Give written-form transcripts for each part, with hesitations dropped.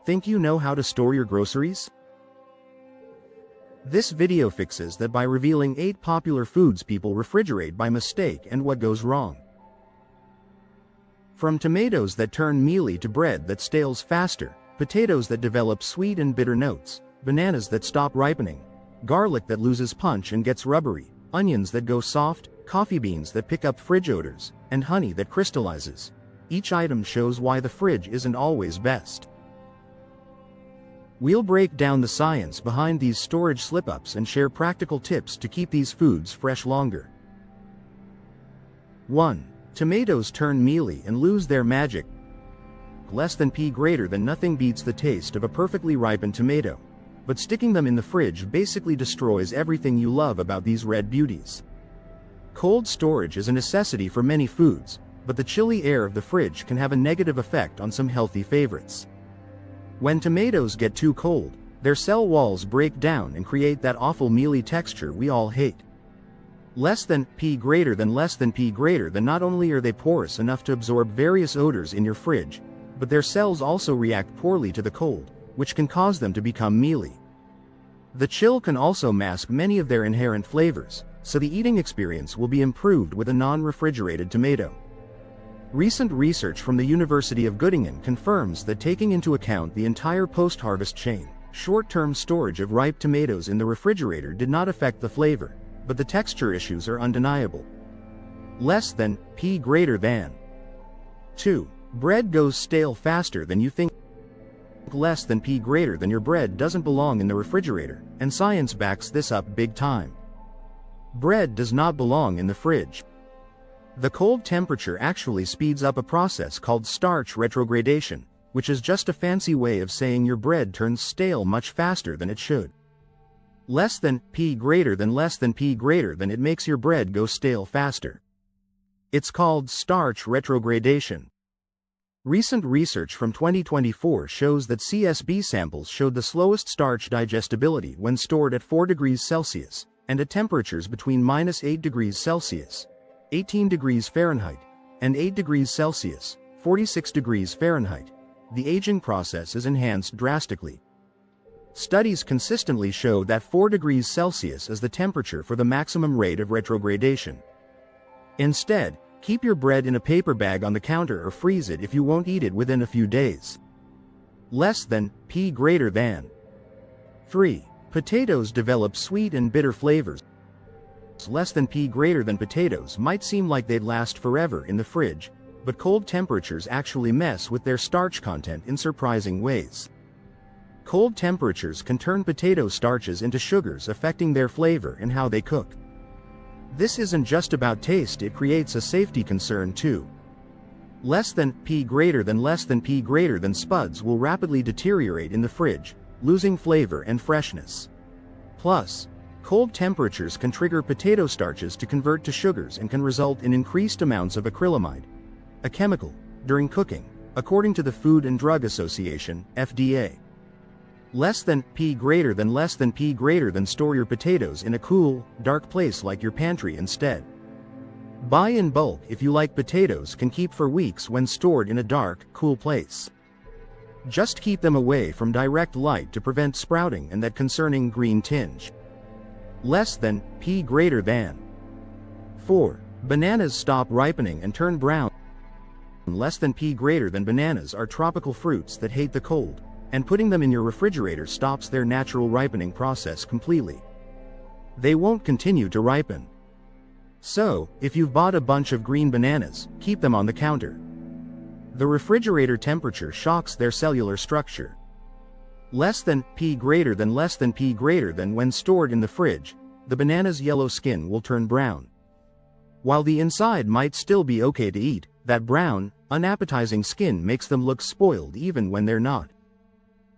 Think you know how to store your groceries? This video fixes that by revealing 8 popular foods people refrigerate by mistake and what goes wrong. From tomatoes that turn mealy to bread that stales faster, potatoes that develop sweet and bitter notes, bananas that stop ripening, garlic that loses punch and gets rubbery, onions that go soft, coffee beans that pick up fridge odors, and honey that crystallizes. Each item shows why the fridge isn't always best. We'll break down the science behind these storage slip-ups and share practical tips to keep these foods fresh longer. 1. Tomatoes turn mealy and lose their magic. Less than P greater than nothing beats the taste of a perfectly ripened tomato, but sticking them in the fridge basically destroys everything you love about these red beauties. Cold storage is a necessity for many foods, but the chilly air of the fridge can have a negative effect on some healthy favorites. When tomatoes get too cold, their cell walls break down and create that awful mealy texture we all hate. Less than P greater than not only are they porous enough to absorb various odors in your fridge, but their cells also react poorly to the cold, which can cause them to become mealy. The chill can also mask many of their inherent flavors, so the eating experience will be improved with a non-refrigerated tomato. Recent research from the University of Göttingen confirms that taking into account the entire post-harvest chain, short-term storage of ripe tomatoes in the refrigerator did not affect the flavor, but the texture issues are undeniable. Less than P greater than. 2. Bread goes stale faster than you think. Less than P greater than your bread doesn't belong in the refrigerator, and science backs this up big time. Bread does not belong in the fridge. The cold temperature actually speeds up a process called starch retrogradation, which is just a fancy way of saying your bread turns stale much faster than it should. Less than P greater than it makes your bread go stale faster. It's called starch retrogradation. Recent research from 2024 shows that CSB samples showed the slowest starch digestibility when stored at 4 degrees Celsius, and at temperatures between -8 degrees Celsius, 18 degrees Fahrenheit, and 8 degrees Celsius, 46 degrees Fahrenheit. The aging process is enhanced drastically. Studies consistently show that 4 degrees Celsius is the temperature for the maximum rate of retrogradation. Instead, keep your bread in a paper bag on the counter or freeze it if you won't eat it within a few days. Less than P greater than. 3. Potatoes develop sweet and bitter flavors. Less than P greater than potatoes might seem like they'd last forever in the fridge, but cold temperatures actually mess with their starch content in surprising ways. Cold temperatures can turn potato starches into sugars, affecting their flavor and how they cook. This isn't just about taste, it creates a safety concern too. Less than P greater than spuds will rapidly deteriorate in the fridge, losing flavor and freshness. Plus, cold temperatures can trigger potato starches to convert to sugars and can result in increased amounts of acrylamide, a chemical, during cooking, according to the Food and Drug Association, FDA. Less than P greater than store your potatoes in a cool, dark place like your pantry instead. Buy in bulk if you like potatoes can keep for weeks when stored in a dark, cool place. Just keep them away from direct light to prevent sprouting and that concerning green tinge. Less than P greater than. 4. Bananas stop ripening and turn brown. Less than P greater than bananas are tropical fruits that hate the cold, and putting them in your refrigerator stops their natural ripening process completely. They won't continue to ripen. So, if you've bought a bunch of green bananas, keep them on the counter. The refrigerator temperature shocks their cellular structure. Less than P greater than when stored in the fridge, the banana's yellow skin will turn brown. While the inside might still be okay to eat, that brown, unappetizing skin makes them look spoiled even when they're not.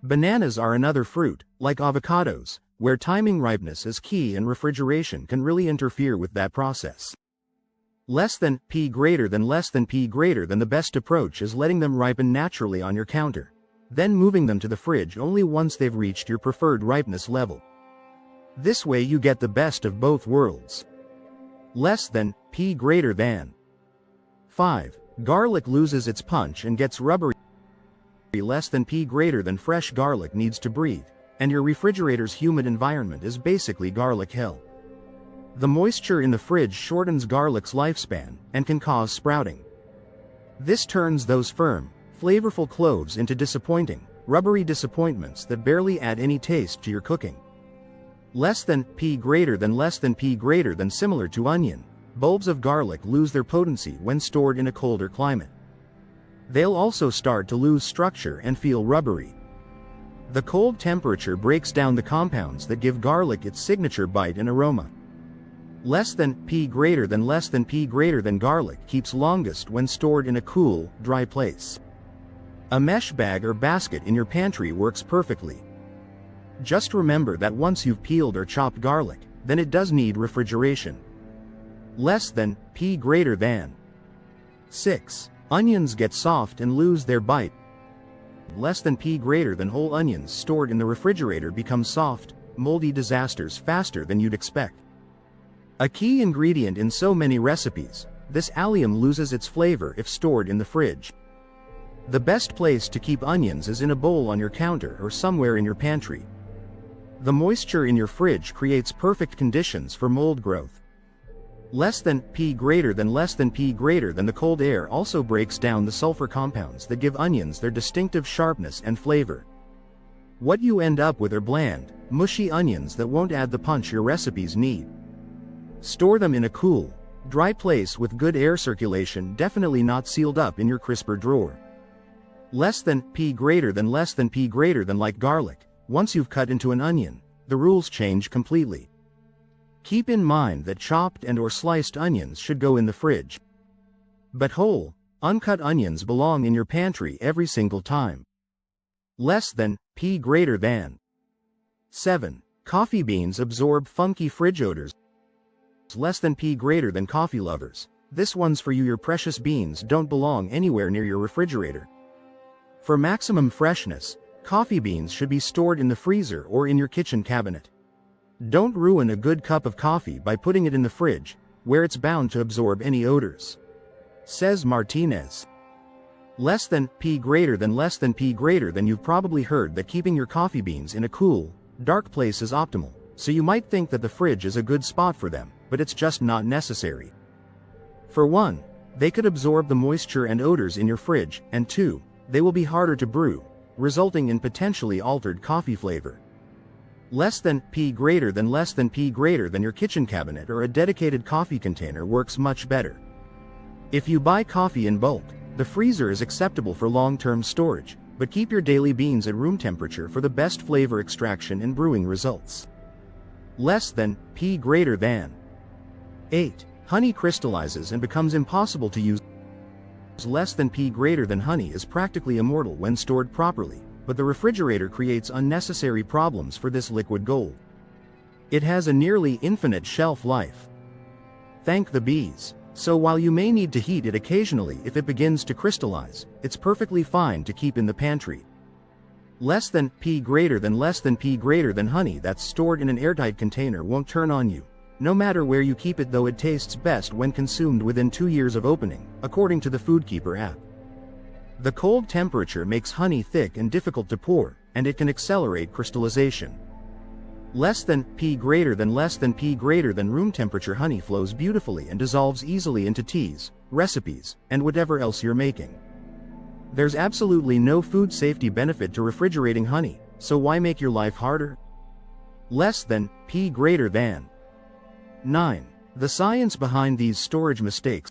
Bananas are another fruit, like avocados, where timing ripeness is key and refrigeration can really interfere with that process. Less than P greater than the best approach is letting them ripen naturally on your counter, then moving them to the fridge only once they've reached your preferred ripeness level. This way you get the best of both worlds. Less than P greater than. 5. Garlic loses its punch and gets rubbery. less than P greater than fresh garlic needs to breathe, and your refrigerator's humid environment is basically garlic hell. The moisture in the fridge shortens garlic's lifespan and can cause sprouting. This turns those firm, flavorful cloves into disappointing, rubbery disappointments that barely add any taste to your cooking. Less than P greater than similar to onion, bulbs of garlic lose their potency when stored in a colder climate. They'll also start to lose structure and feel rubbery. The cold temperature breaks down the compounds that give garlic its signature bite and aroma. Less than P greater than garlic keeps longest when stored in a cool, dry place. A mesh bag or basket in your pantry works perfectly. Just remember that once you've peeled or chopped garlic, then it does need refrigeration. Less than P greater than 6. Onions get soft and lose their bite. Less than P greater than whole onions stored in the refrigerator become soft, moldy disasters faster than you'd expect. A key ingredient in so many recipes, this allium loses its flavor if stored in the fridge. The best place to keep onions is in a bowl on your counter or somewhere in your pantry. The moisture in your fridge creates perfect conditions for mold growth. Less than P greater than the cold air also breaks down the sulfur compounds that give onions their distinctive sharpness and flavor. What you end up with are bland, mushy onions that won't add the punch your recipes need. Store them in a cool, dry place with good air circulation, definitely not sealed up in your crisper drawer. Less than P greater than like garlic, once you've cut into an onion, the rules change completely. Keep in mind that chopped and/or sliced onions should go in the fridge. But whole, uncut onions belong in your pantry every single time. Less than P greater than 7. Coffee beans absorb funky fridge odors. Less than P greater than coffee lovers. This one's for you. Your precious beans don't belong anywhere near your refrigerator. For maximum freshness, coffee beans should be stored in the freezer or in your kitchen cabinet. Don't ruin a good cup of coffee by putting it in the fridge, where it's bound to absorb any odors. Says Martinez. Less than P greater than you've probably heard that keeping your coffee beans in a cool, dark place is optimal, so you might think that the fridge is a good spot for them, but it's just not necessary. For one, they could absorb the moisture and odors in your fridge, and two, they will be harder to brew, resulting in potentially altered coffee flavor. Less than P greater than your kitchen cabinet or a dedicated coffee container works much better. If you buy coffee in bulk, the freezer is acceptable for long-term storage, but keep your daily beans at room temperature for the best flavor extraction and brewing results. Less than P greater than 8. Honey crystallizes and becomes impossible to use. Less than P greater than honey is practically immortal when stored properly, but the refrigerator creates unnecessary problems for this liquid gold. It has a nearly infinite shelf life. Thank the bees. So while you may need to heat it occasionally if it begins to crystallize, it's perfectly fine to keep in the pantry. Less than P greater than honey that's stored in an airtight container won't turn on you, no matter where you keep it, though it tastes best when consumed within 2 years of opening, according to the Foodkeeper app. The cold temperature makes honey thick and difficult to pour, and it can accelerate crystallization. Less than P greater than room temperature honey flows beautifully and dissolves easily into teas, recipes, and whatever else you're making. There's absolutely no food safety benefit to refrigerating honey, so why make your life harder? Less than P greater than 9. The science behind these storage mistakes.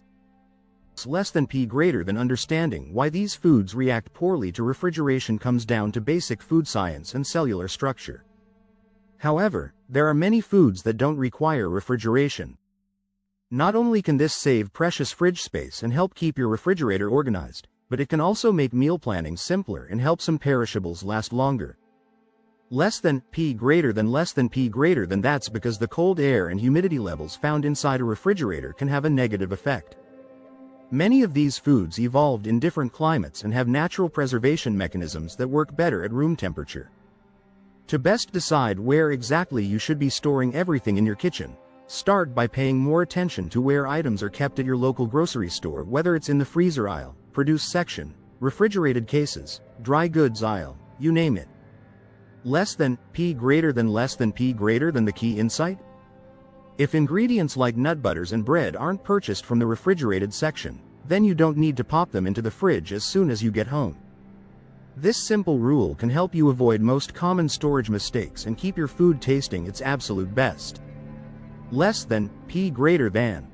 Less than P greater than understanding why these foods react poorly to refrigeration comes down to basic food science and cellular structure. However, there are many foods that don't require refrigeration. Not only can this save precious fridge space and help keep your refrigerator organized, but it can also make meal planning simpler and help some perishables last longer. Less than P greater than that's because the cold air and humidity levels found inside a refrigerator can have a negative effect. Many of these foods evolved in different climates and have natural preservation mechanisms that work better at room temperature. To best decide where exactly you should be storing everything in your kitchen, start by paying more attention to where items are kept at your local grocery store, whether it's in the freezer aisle, produce section, refrigerated cases, dry goods aisle, you name it. Less than, P greater than less than P greater than the key insight? If ingredients like nut butters and bread aren't purchased from the refrigerated section, then you don't need to pop them into the fridge as soon as you get home. This simple rule can help you avoid most common storage mistakes and keep your food tasting its absolute best. Less than, P greater than.